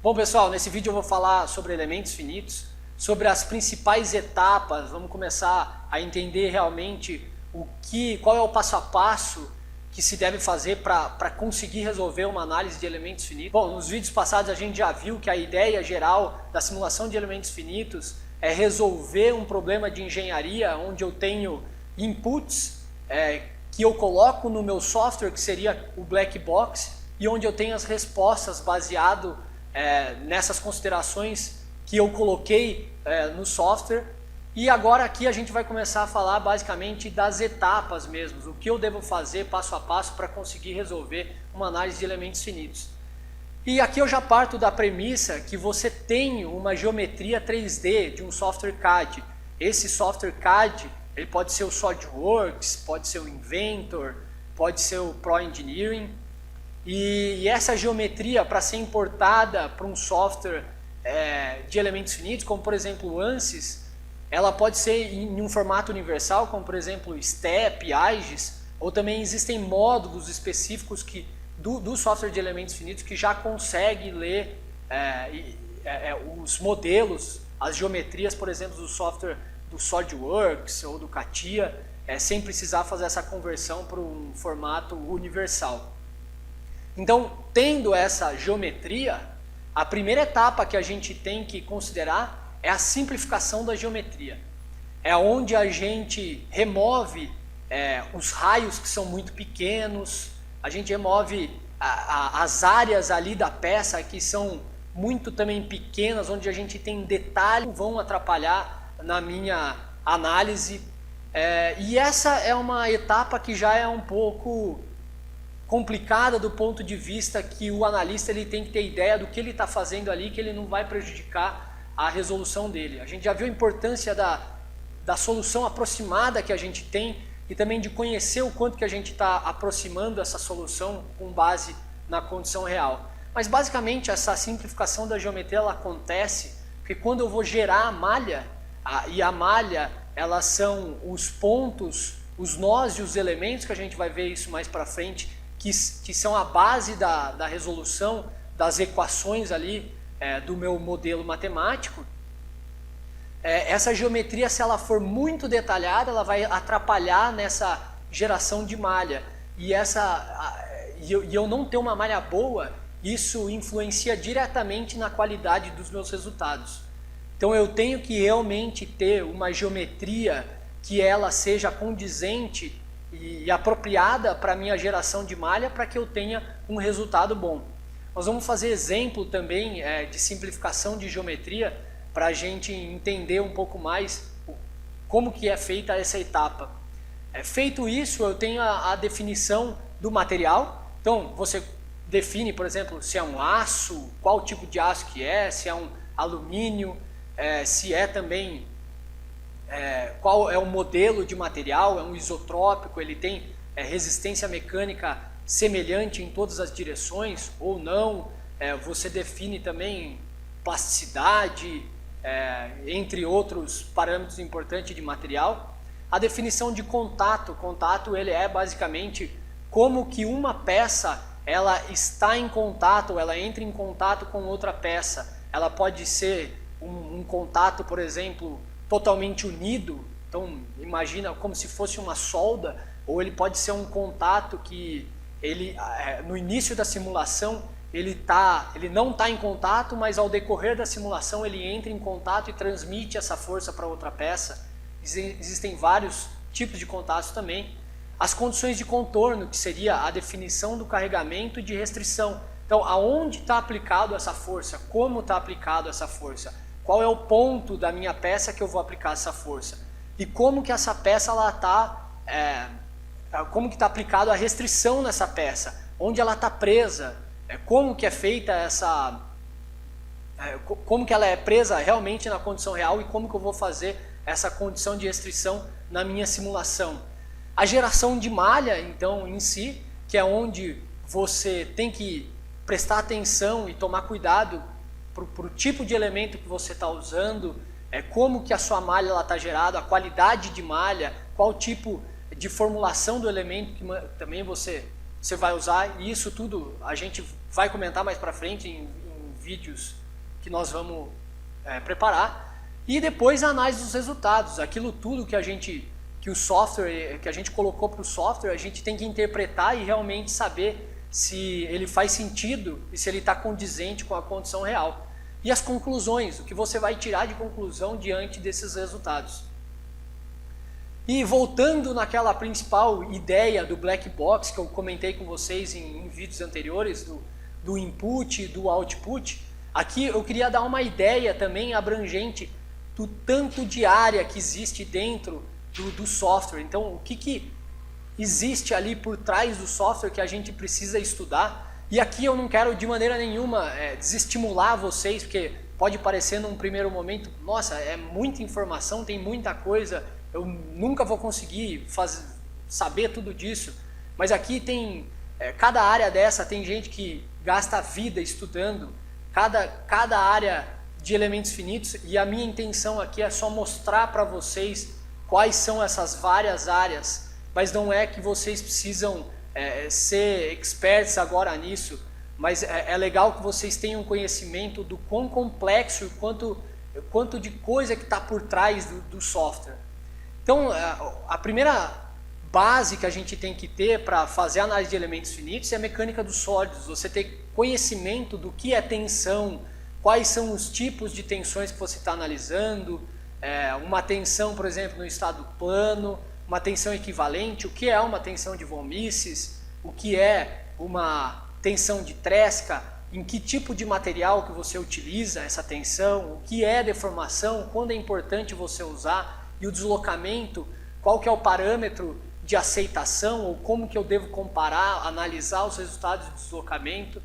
Bom pessoal, nesse vídeo eu vou falar sobre elementos finitos, sobre as principais etapas, vamos começar a entender realmente qual é o passo a passo que se deve fazer para conseguir resolver uma análise de elementos finitos. Bom, nos vídeos passados a gente já viu que a ideia geral da simulação de elementos finitos é resolver um problema de engenharia onde eu tenho inputs que eu coloco no meu software, que seria o black box, e onde eu tenho as respostas baseado nessas considerações que eu coloquei no software. E agora aqui a gente vai começar a falar basicamente das etapas mesmo, o que eu devo fazer passo a passo para conseguir resolver uma análise de elementos finitos. E aqui eu já parto da premissa que você tem uma geometria 3D de um software CAD. Esse software CAD, ele pode ser o SolidWorks, pode ser o Inventor, pode ser o Pro Engineering. E essa geometria, para ser importada para um software de elementos finitos, como por exemplo o ANSYS, ela pode ser em um formato universal, como por exemplo STEP, AIGES, ou também existem módulos específicos do software de elementos finitos que já consegue ler os modelos, as geometrias, por exemplo, do software do SolidWorks ou do CATIA, sem precisar fazer essa conversão para um formato universal. Então, tendo essa geometria, a primeira etapa que a gente tem que considerar é a simplificação da geometria. É onde a gente remove os raios que são muito pequenos, a gente remove as áreas ali da peça que são muito também pequenas, onde a gente tem detalhes que vão atrapalhar na minha análise. E essa é uma etapa que já é um pouco complicada do ponto de vista que o analista ele tem que ter ideia do que ele está fazendo ali, que ele não vai prejudicar a resolução dele. A gente já viu a importância da solução aproximada que a gente tem e também de conhecer o quanto que a gente está aproximando essa solução com base na condição real. Mas basicamente essa simplificação da geometria ela acontece porque quando eu vou gerar a malha, e a malha elas são os pontos, os nós e os elementos, que a gente vai ver isso mais para frente, que são a base da resolução das equações ali do meu modelo matemático. Essa geometria, se ela for muito detalhada, ela vai atrapalhar nessa geração de malha. E eu não ter uma malha boa, isso influencia diretamente na qualidade dos meus resultados. Então eu tenho que realmente ter uma geometria que ela seja condizente e apropriada para a minha geração de malha para que eu tenha um resultado bom. Nós vamos fazer exemplo também de simplificação de geometria para a gente entender um pouco mais como que é feita essa etapa. Feito isso, eu tenho a definição do material. Então você define, por exemplo, se é um aço, qual tipo de aço que é, se é um alumínio, se é também qual é o modelo de material, é um isotrópico, ele tem resistência mecânica semelhante em todas as direções ou não. Você define também plasticidade, entre outros parâmetros importantes de material. A definição de contato, ele é basicamente como que uma peça ela está em contato, ela entra em contato com outra peça. Ela pode ser um contato, por exemplo, totalmente unido, então imagina como se fosse uma solda, ou ele pode ser um contato que ele, no início da simulação, ele não está em contato, mas ao decorrer da simulação ele entra em contato e transmite essa força para outra peça. Existem vários tipos de contatos também. As condições de contorno, que seria a definição do carregamento e de restrição. Então, aonde está aplicado essa força? Como está aplicado essa força? Qual é o ponto da minha peça que eu vou aplicar essa força? E como que essa peça como que está aplicado a restrição nessa peça? Onde ela está presa? Como que é feita como que ela é presa realmente na condição real e como que eu vou fazer essa condição de restrição na minha simulação? A geração de malha, então, em si, que é onde você tem que prestar atenção e tomar cuidado para o tipo de elemento que você está usando, como que a sua malha está gerada, a qualidade de malha, qual tipo de formulação do elemento que também você vai usar, e isso tudo a gente vai comentar mais para frente em vídeos que nós vamos preparar. E depois a análise dos resultados, aquilo tudo que a gente colocou para o software, a gente tem que interpretar e realmente saber se ele faz sentido e se ele está condizente com a condição real. E as conclusões, o que você vai tirar de conclusão diante desses resultados. E voltando naquela principal ideia do black box que eu comentei com vocês em vídeos anteriores, do input e do output, aqui eu queria dar uma ideia também abrangente do tanto de área que existe dentro do software. Então, o que existe ali por trás do software que a gente precisa estudar. E aqui eu não quero de maneira nenhuma desestimular vocês, porque pode parecer num primeiro momento, nossa, é muita informação, tem muita coisa, eu nunca vou conseguir saber tudo disso. Mas aqui tem, cada área dessa tem gente que gasta a vida estudando, cada área de elementos finitos, e a minha intenção aqui é só mostrar para vocês quais são essas várias áreas, mas não é que vocês precisam ser experts agora nisso, mas é legal que vocês tenham conhecimento do quão complexo e quanto de coisa que está por trás do software. Então, a primeira base que a gente tem que ter para fazer a análise de elementos finitos é a mecânica dos sólidos, você ter conhecimento do que é tensão, quais são os tipos de tensões que você está analisando, uma tensão, por exemplo, no estado plano, uma tensão equivalente, o que é uma tensão de von Mises, o que é uma tensão de Tresca, em que tipo de material que você utiliza essa tensão, o que é deformação, quando é importante você usar, e o deslocamento, qual que é o parâmetro de aceitação, ou como que eu devo comparar, analisar os resultados de deslocamento.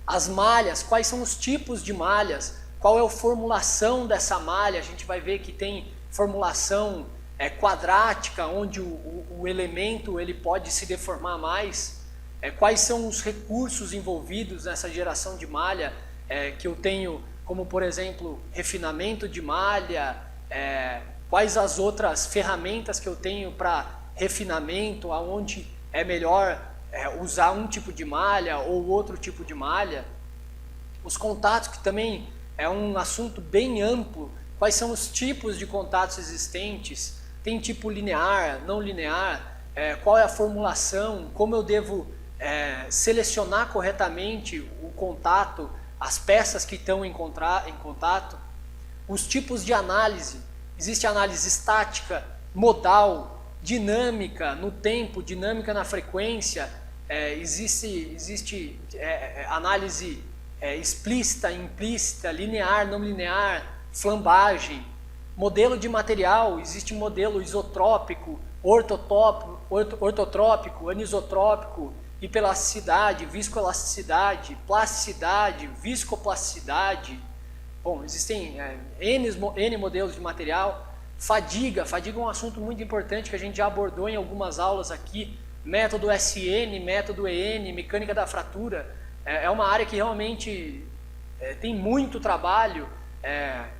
As malhas, quais são os tipos de malhas, qual é a formulação dessa malha, a gente vai ver que tem formulação quadrática, onde o elemento ele pode se deformar mais, quais são os recursos envolvidos nessa geração de malha, que eu tenho, como por exemplo, refinamento de malha, quais as outras ferramentas que eu tenho para refinamento, aonde é melhor usar um tipo de malha ou outro tipo de malha. Os contatos, que também é um assunto bem amplo, quais são os tipos de contatos existentes, tem tipo linear, não linear, qual é a formulação, como eu devo selecionar corretamente o contato, as peças que estão em contato, os tipos de análise, existe análise estática, modal, dinâmica no tempo, dinâmica na frequência, existe análise explícita, implícita, linear, não linear, flambagem, modelo de material, existe modelo isotrópico, ortotrópico, anisotrópico, hiperelasticidade, viscoelasticidade, plasticidade, viscoplasticidade. Bom, existem N modelos de material. Fadiga é um assunto muito importante que a gente já abordou em algumas aulas aqui. Método SN, método EN, mecânica da fratura. É uma área que realmente tem muito trabalho,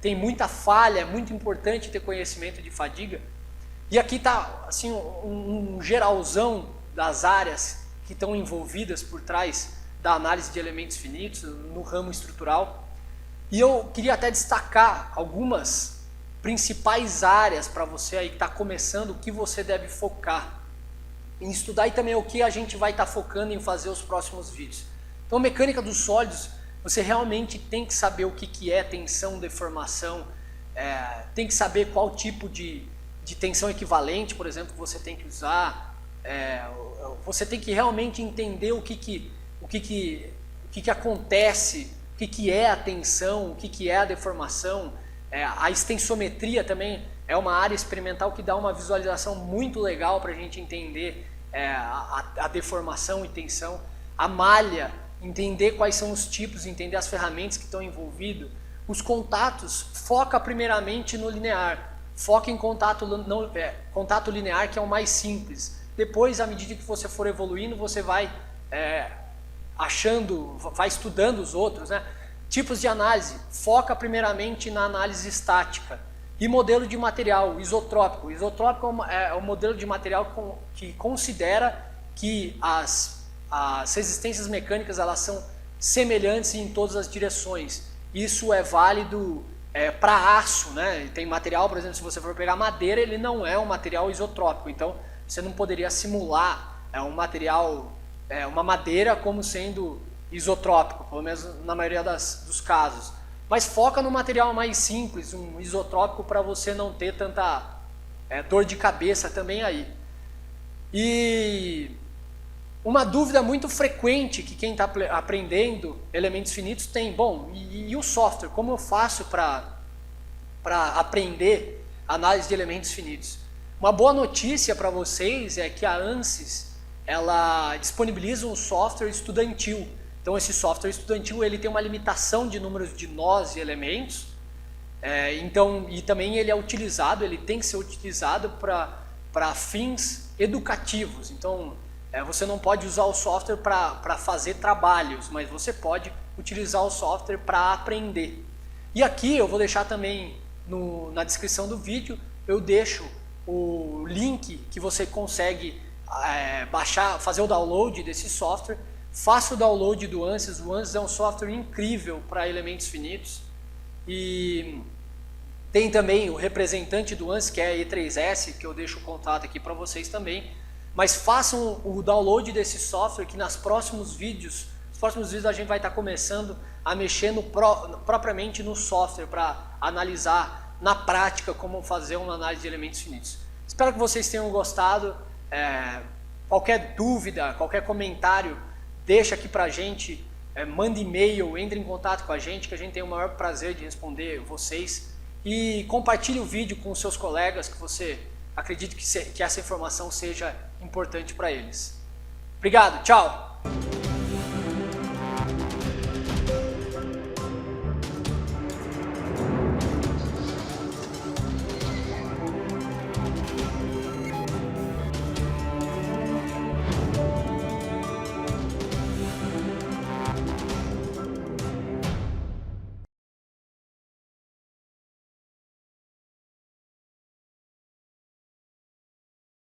tem muita falha, é muito importante ter conhecimento de fadiga. E aqui está assim, um geralzão das áreas que estão envolvidas por trás da análise de elementos finitos no ramo estrutural. E eu queria até destacar algumas principais áreas para você aí que está começando, o que você deve focar em estudar, e também o que a gente vai estar focando em fazer os próximos vídeos. Então, mecânica dos sólidos, você realmente tem que saber o que é tensão, deformação, tem que saber qual tipo de tensão equivalente, por exemplo, que você tem que usar, você tem que realmente entender o que acontece, o que é a tensão, o que é a deformação. A extensometria também é uma área experimental que dá uma visualização muito legal para a gente entender a deformação e tensão. A malha, entender quais são os tipos, entender as ferramentas que estão envolvidas. Os contatos, foca primeiramente no linear, foca em contato linear, que é o mais simples. Depois, à medida que você for evoluindo, você vai vai estudando os outros, né? Tipos de análise, foca primeiramente na análise estática. E modelo de material, isotrópico. Isotrópico é um modelo de material que considera que as resistências mecânicas elas são semelhantes em todas as direções. Isso é válido para aço, né? Tem material, por exemplo, se você for pegar madeira, ele não é um material isotrópico, então você não poderia simular um material, uma madeira como sendo isotrópico, pelo menos na maioria dos casos. Mas foca no material mais simples, um isotrópico, para você não ter tanta dor de cabeça também aí. E uma dúvida muito frequente que quem está aprendendo elementos finitos tem, bom, e o software, como eu faço para aprender análise de elementos finitos? Uma boa notícia para vocês é que a ANSYS, ela disponibiliza um software estudantil. Então esse software estudantil ele tem uma limitação de números de nós e elementos, e também ele é utilizado, ele tem que ser utilizado para fins educativos. Então você não pode usar o software para fazer trabalhos, mas você pode utilizar o software para aprender. E aqui eu vou deixar também na descrição do vídeo, eu deixo o link que você consegue baixar, fazer o download desse software. Faça o download do ANSYS. O ANSYS é um software incrível para elementos finitos. E tem também o representante do ANSYS, que é a E3S, que eu deixo o contato aqui para vocês também. Mas façam o download desse software, que nos próximos vídeos a gente vai estar começando a mexer propriamente no software para analisar na prática como fazer uma análise de elementos finitos. Espero que vocês tenham gostado. Qualquer dúvida, qualquer comentário, deixa aqui pra gente, manda e-mail, entre em contato com a gente, que a gente tem o maior prazer de responder vocês. E compartilhe o vídeo com os seus colegas que você acredita que essa informação seja importante para eles. Obrigado, tchau!